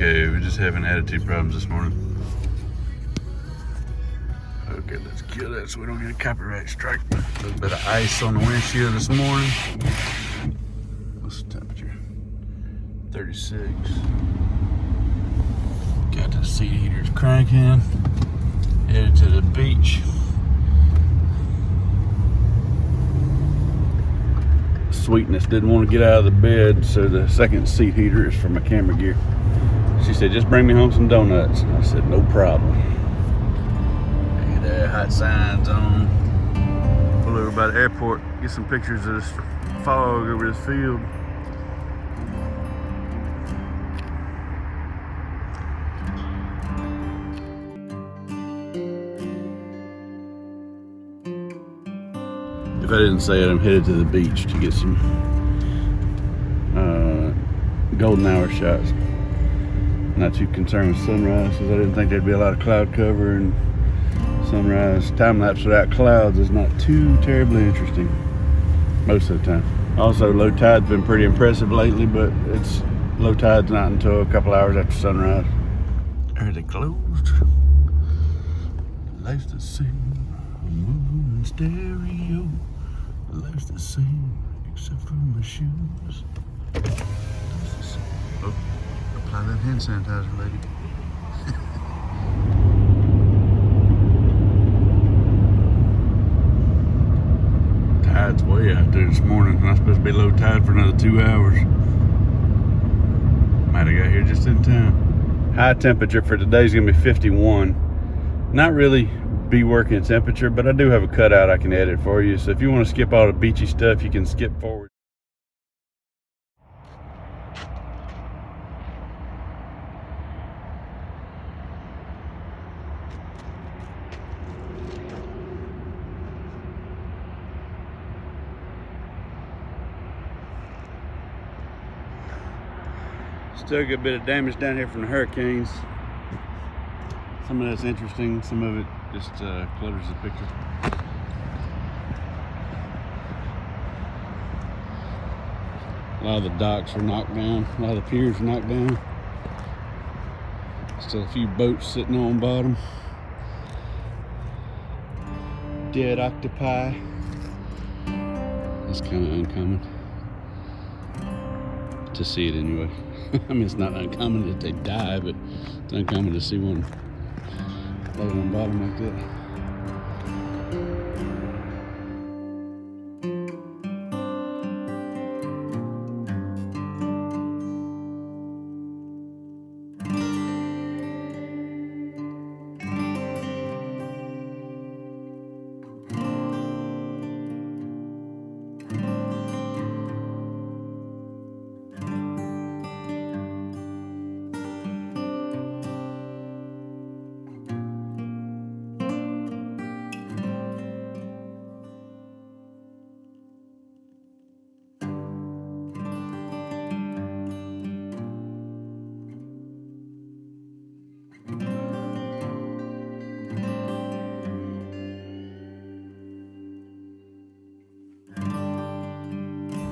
okay. We're just having attitude problems this morning. Okay, let's kill that so we don't get a copyright strike. A little bit of ice on the windshield this morning. What's the temperature? 36. Got the seat heaters cranking. Headed to the beach. Sweetness didn't want to get out of the bed, so the second seat heater is for my camera gear. She said, just bring me home some donuts. I said, no problem. Look at that, hot signs on. Pull over by the airport, get some pictures of this fog over this field. If I didn't say it, I'm headed to the beach to get some golden hour shots. Not too concerned with sunrise because I didn't think there'd be a lot of cloud cover, and sunrise time lapse without clouds is not too terribly interesting most of the time. Also, low tide's been pretty impressive lately, but it's low tide's not until a couple hours after sunrise. Are they closed? Life's the same, a moving stereo. Life's the same, except for my shoes. Oh, apply that hand sanitizer, lady. Tide's way out there this morning. Not supposed to be low tide for another 2 hours. Might have got here just in time. High temperature for today is gonna be 51. Not really be working temperature, but I do have a cutout I can edit for you, so if you want to skip all the beachy stuff, you can skip forward. Still a good bit of damage down here from the hurricanes. Some of that's interesting, some of it just clutters the picture. A lot of the docks are knocked down, a lot of the piers are knocked down. Still a few boats sitting on bottom. Dead octopi. That's kind of uncommon to see it anyway. I mean, it's not uncommon that they die, but it's uncommon to see one laying on the bottom like that.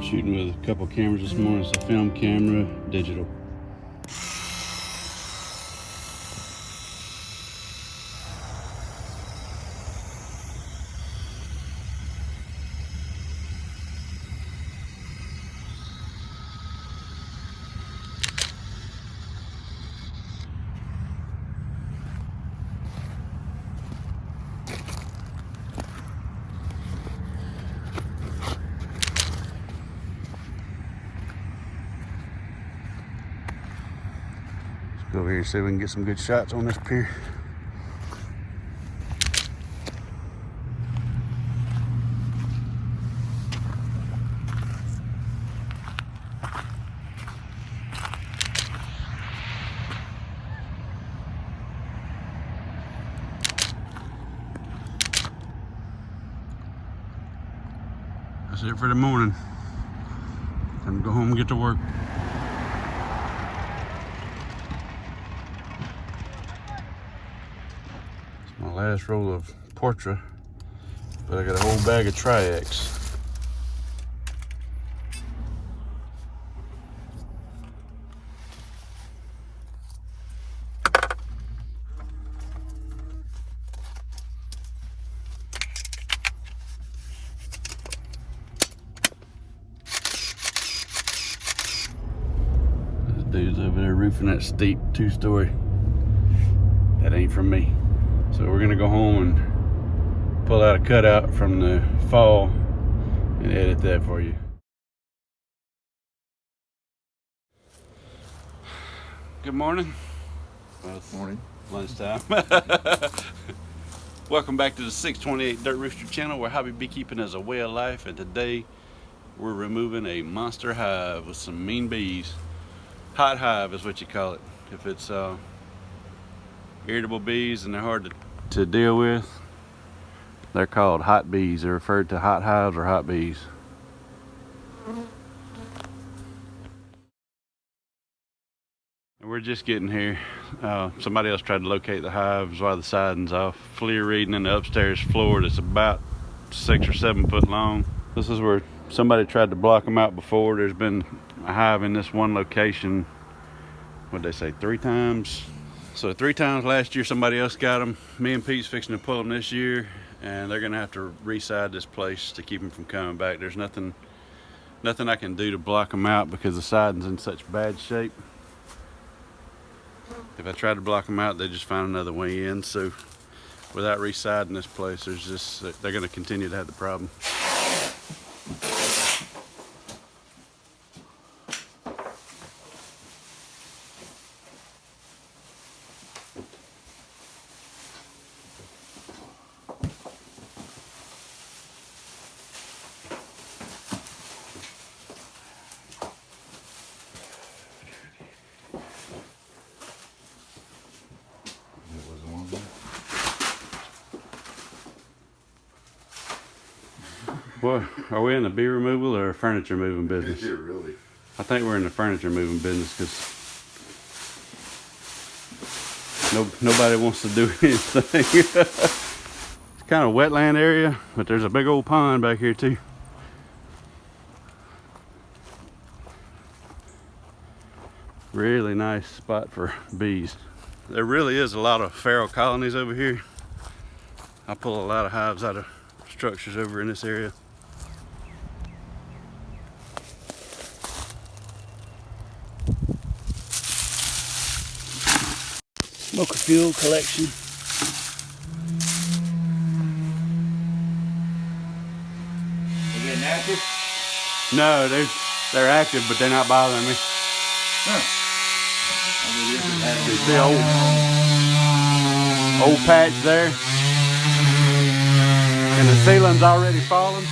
Shooting with a couple cameras this morning. It's a film camera, digital. Go over here and see if we can get some good shots on this pier. That's it for the morning. Time to go home and get to work. My last roll of Portra, but I got a whole bag of Tri-X. roof and that steep 2-story. That ain't from me. So we're gonna go home and pull out a cutout from the fall and edit that for you. Good morning. Well, Morning. Lunchtime. Welcome back to the 628 Dirt Rooster channel, where hobby beekeeping is a way of life, and today we're removing a monster hive with some mean bees. Hot hive is what you call it. If it's irritable bees and they're hard to deal with, they're called hot bees. They're referred to hot hives or hot bees. And we're just getting here. Somebody else tried to locate the hives while the siding's off. Flea reading in the upstairs floor that's about 6 or 7 foot long. This is where somebody tried to block them out before. There's been a hive in this one location, what'd they say, 3 times? So 3 times last year somebody else got them. Me and Pete's fixing to pull them this year, and they're gonna have to reside this place to keep them from coming back. There's nothing I can do to block them out because the siding's in such bad shape. If I try to block them out, they just find another way in. So without residing this place, they're going to continue to have the problem. Boy, are we in the bee removal or furniture moving business? Yeah, really. I think we're in the furniture moving business because nobody wants to do anything. It's kind of a wetland area, but there's a big old pond back here too. Really nice spot for bees. There really is a lot of feral colonies over here. I pull a lot of hives out of structures over in this area. Smoker fuel collection. They getting active? No, they're active, but they're not bothering me. Huh. You see old patch there, and the ceiling's already fallen.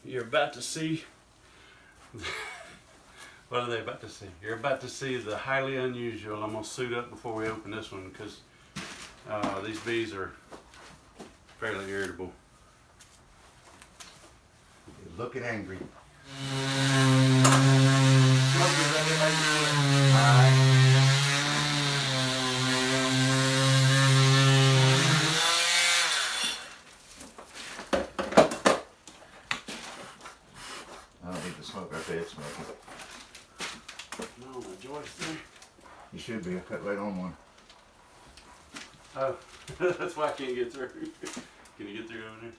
You're about to see. What are they about to see? You're about to see the highly unusual. I'm gonna suit up before we open this one because these bees are fairly irritable. You're looking angry. I don't think the smoke right there is smoking. No, my joist there. You should be. I cut right on one. Oh, that's why I can't get through. Can you get through over there?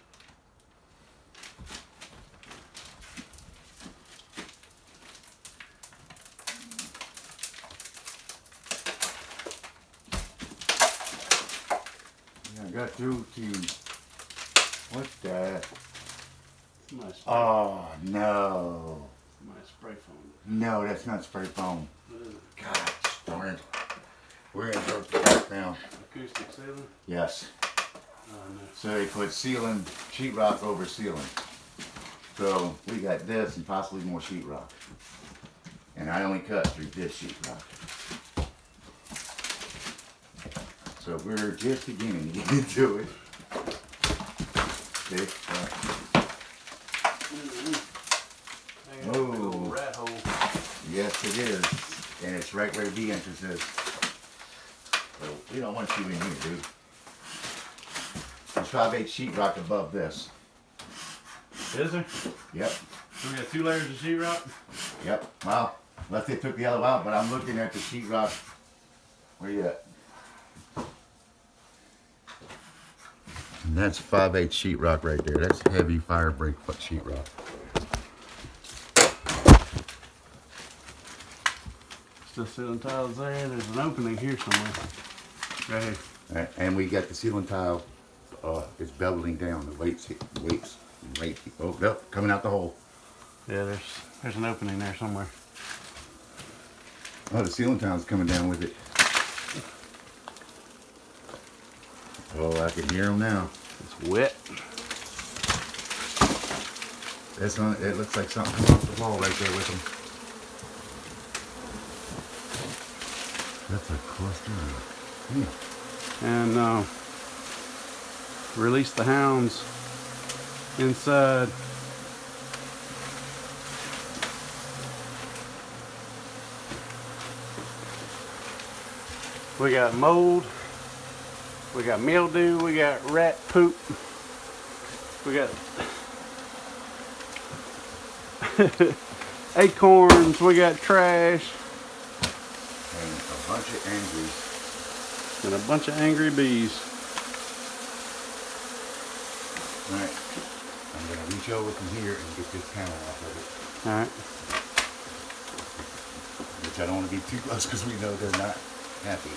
Yeah, I got through to. What's that? My spray, Oh, no. my spray foam. No, that's not spray foam. What is it? Gosh darn it. We're in dirt back now. Acoustic ceiling? Yes. Oh, no. So they put ceiling, sheetrock over ceiling. So we got this and possibly more sheetrock. And I only cut through this sheetrock. So we're just beginning to get into it. Okay. Hanging out in a big old rat hole. Yes, it is. And it's right where the bee entrance is. So we don't want you in here, dude. There's 5/8 sheetrock above this. Is there? Yep. So we got 2 layers of sheetrock? Yep. Well, unless they took the yellow out, but I'm looking at the sheetrock. Where you at? And that's 5/8 sheetrock right there. That's heavy fire break sheetrock. The ceiling tile's there. There's an opening here somewhere. Right here. Alright, and we got the ceiling tile. It's beveling down. The weights right. Oh, nope, coming out the hole. Yeah, there's an opening there somewhere. Oh, the ceiling tile's coming down with it. Oh, I can hear them now. It's wet. It looks like something come off the wall right there with them. That's a cluster. And release the hounds inside. We got mold, we got mildew, we got rat poop, we got acorns, we got trash, And a bunch of angries. and a bunch of angry bees. Alright, I'm going to reach over from here and get this panel off of All right. it. Which I don't want to be too close because we know they're not happy.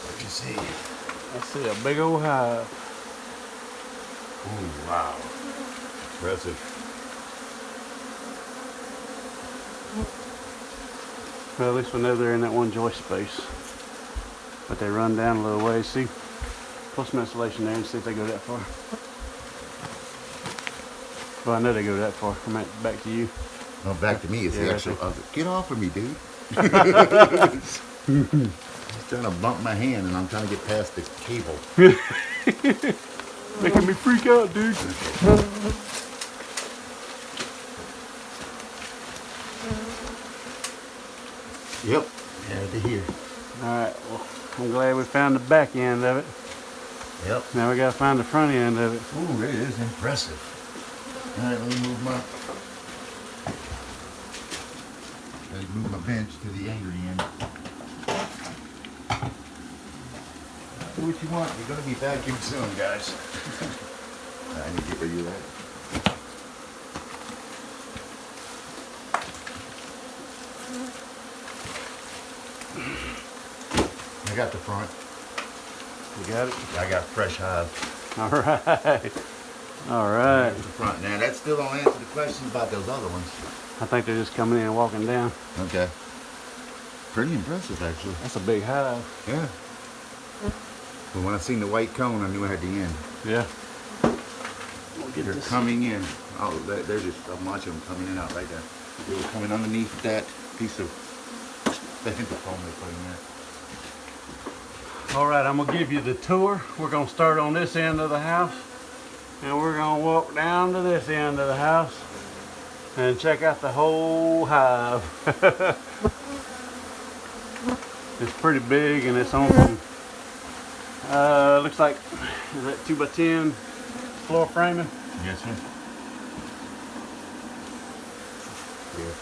What you see? I see a big old hive. Oh, wow. Impressive. Well, at least we know they're in that one joist space. But they run down a little ways. See? Pull some insulation there and see if they go that far. Well, I know they go that far. I'm back to you. No, back to me. It's Yeah, the right actual there. other. Get off of me, dude. He's trying to bump my hand and I'm trying to get past the cable. Making me freak out, dude. Yep. Yeah, to here. Alright, well, I'm glad we found the back end of it. Yep. Now we gotta find the front end of it. Ooh, it is impressive. All right, let me move my bench to the angry end. Do what you want. You're gonna be vacuumed soon, guys. I need to get rid of that. I got the front. You got it? I got fresh hive. Alright. Alright. The front. Now that still don't answer the question about those other ones. I think they're just coming in and walking down. Okay. Pretty impressive, actually. That's a big hive. Yeah. But when I seen the white cone, I knew I had the end. Yeah. We'll get They're this. coming in. Oh, there's just a bunch of them coming in out right there. They were coming underneath that piece of foam they put in there. Alright, I'm gonna give you the tour. We're gonna start on this end of the house. And we're gonna walk down to this end of the house and check out the whole hive. It's pretty big and it's on some, looks like, is that 2x10 floor framing? Yes, sir. Yeah,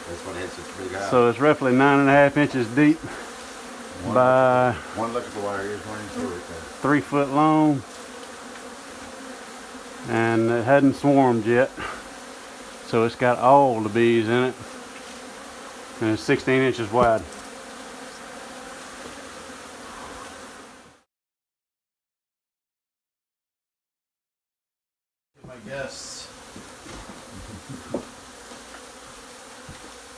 that's what it's a big house. So it's roughly 9.5 inches deep by one electrical wire is running through it. 3 foot long. And it hadn't swarmed yet. So it's got all the bees in it. And it's 16 inches wide. My guests.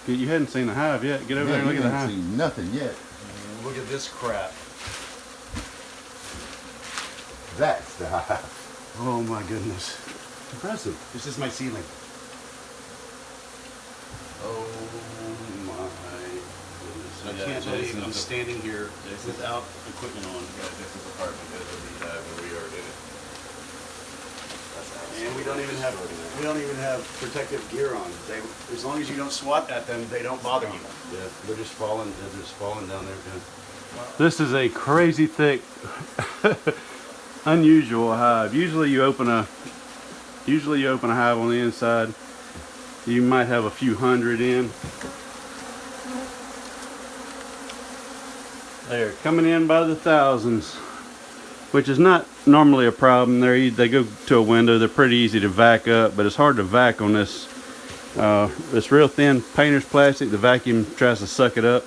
You hadn't seen the hive yet. Get over there and look at the hive. Seen nothing yet. Look at this crap. That's the hive. Oh my goodness. Impressive. This is my ceiling. Oh my goodness. I can't believe I'm standing here This is- without equipment on. Yeah, this is the part because of the hive and we already did it. And we don't even have protective gear on. They, as long as you don't swat at them, they don't bother you. Yeah, they're just falling down there. This is a crazy thick, unusual hive. Usually you open a hive on the inside. You might have a few hundred in. They're coming in by the thousands. which is not normally a problem. They go to a window. They're pretty easy to vac up, but it's hard to vac on this this real thin painter's plastic. The vacuum tries to suck it up.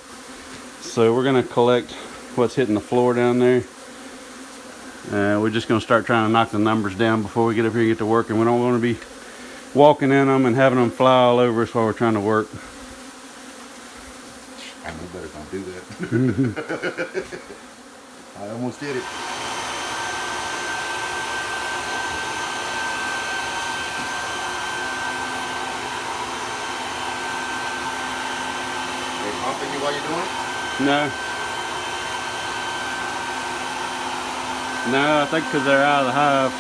So we're gonna collect what's hitting the floor down there. We're just gonna start trying to knock the numbers down before we get up here and get to work, and we don't want to be walking in them and having them fly all over us while we're trying to work. I know better don't do that. I almost did it. They pumping you while you're doing it? No, I think because they're out of the hive.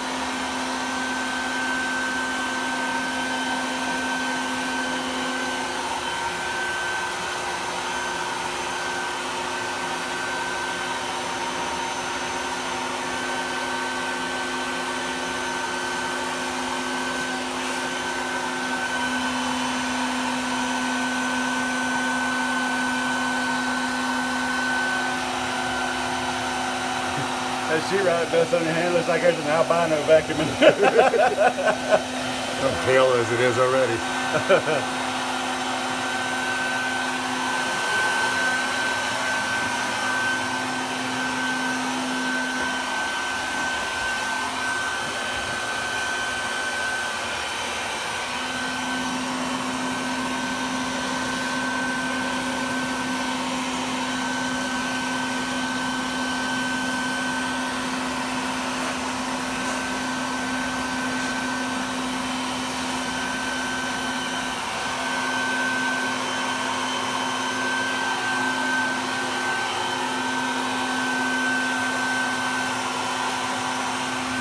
That sheetrock dust on your hand looks like there's an albino vacuuming. Pale as it is already.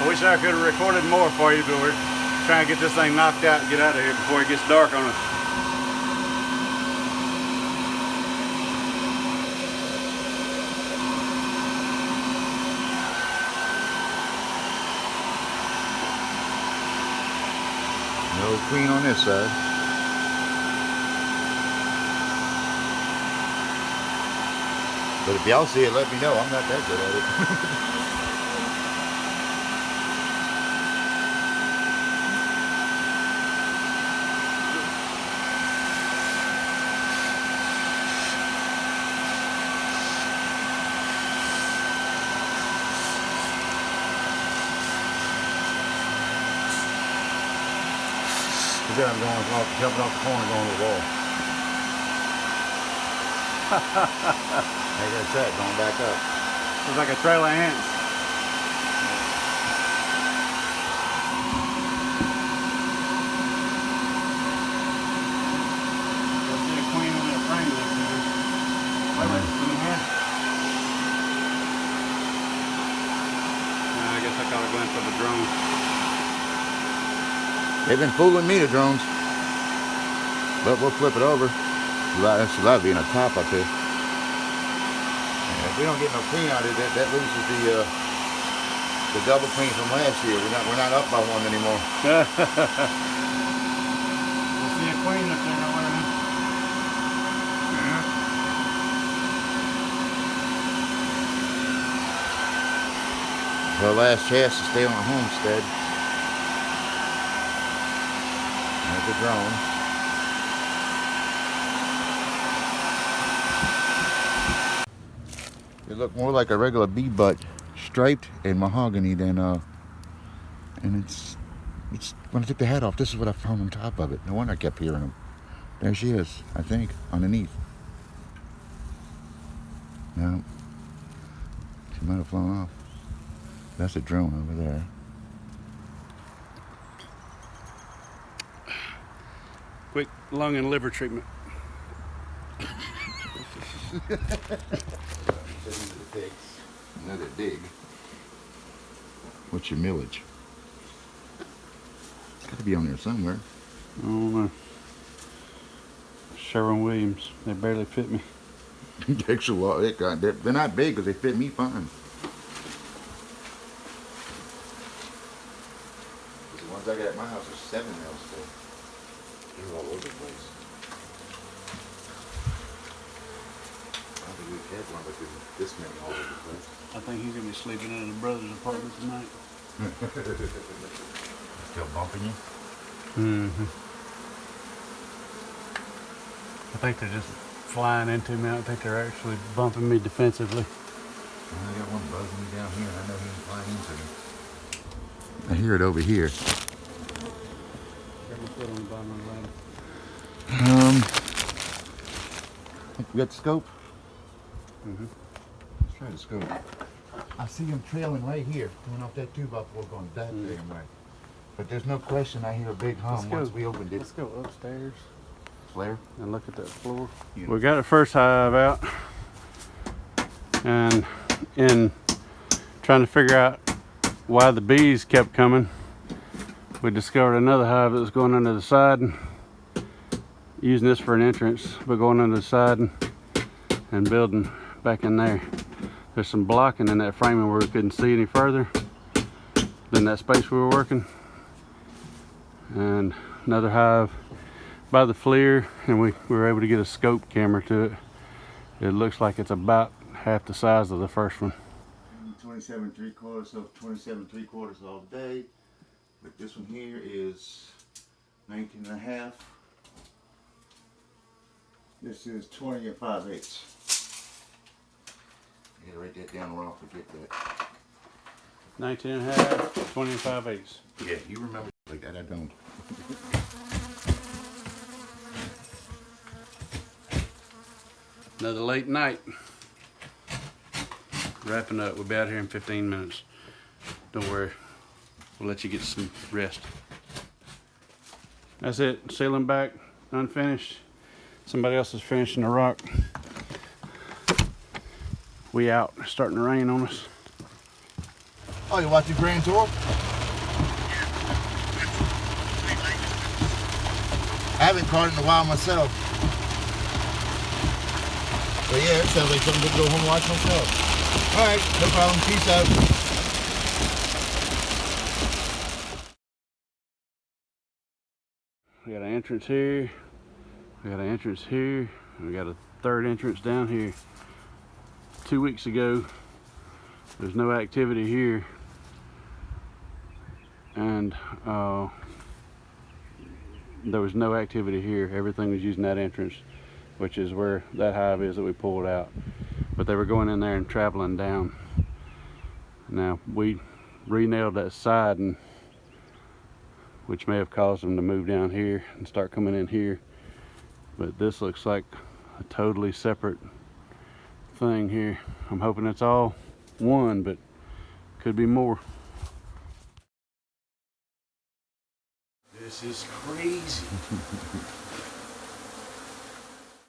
I wish I could have recorded more for you, but we're trying to get this thing knocked out and get out of here before it gets dark on us. No queen on this side. But if y'all see it, let me know. I'm not that good at it. I'm jumping off the corner going to the wall. Like I said, going back up. Looks like a trail of ants. I see a queen in that frame that's there. I guess I caught a glimpse of a drone. They've been fooling me, the drones. But we'll flip it over. That's a lot being a top up here. And if we don't get no clean out of it, that loses the double clean from last year. We're not up by one anymore. We'll see a queen up there nowhere, huh? Our last chance to stay on the homestead. There's a drone. It looked more like a regular bee butt, striped and mahogany than and it's when I took the hat off, this is what I found on top of it. No wonder I kept hearing them. There she is, I think, underneath. No, she might have flown off. That's a drone over there. Quick lung and liver treatment. Another dig. What's your millage? It's got to be on there somewhere. I don't know. Sherwin-Williams. They barely fit me. Takes a lot. They're not big, but they fit me fine. The ones I got at my house are 7 mils still. They're all over the place. I think we had one, but there's this many all over the place. I think he's gonna be sleeping in his brother's apartment tonight. Still bumping you? Mm-hmm. I think they're just flying into me. I don't think they're actually bumping me defensively. I got one buzzing me down here. I know he ain't flying into me. I hear it over here. Got my foot on the bottom of the ladder. We got the scope? Mm-hmm. Let's try the scope. I see him trailing right here, coming off that 2x4 going that damn way. But there's no question I hear a big hum once we opened it. Let's go upstairs. Flare? And look at that floor. Yeah. We got the first hive out, and in trying to figure out why the bees kept coming, we discovered another hive that was going under the side, and using this for an entrance, but going under the side and building back in there. There's some blocking in that framing where we couldn't see any further than that space we were working, and another hive by the FLIR, and we were able to get a scope camera to it. It looks like it's about half the size of the first one. 27 3/4, so 27 3/4 all day. But this one here is 19 and a half. This is 20 and 5/8. You gotta write that down or I'll forget that. 19 and a half, 20 and 5/8. Yeah, you remember like that, I don't. Another late night. Wrapping up. We'll be out here in 15 minutes. Don't worry. We'll let you get some rest. That's it. Sealing back, unfinished. Somebody else is finishing the rock. We out. It's starting to rain on us. Oh, you watching Grand Tour? I haven't caught it in a while myself. But yeah, it sounds like something to go home and watch myself. Alright, no problem. Peace out. We got an entrance here. We got an entrance here. And we got a third entrance down here. 2 weeks ago, there's no activity here. And there was no activity here. Everything was using that entrance, which is where that hive is that we pulled out. But they were going in there and traveling down. Now we re-nailed that siding, which may have caused them to move down here and start coming in here. But this looks like a totally separate thing here. I'm hoping it's all one, but could be more. This is crazy.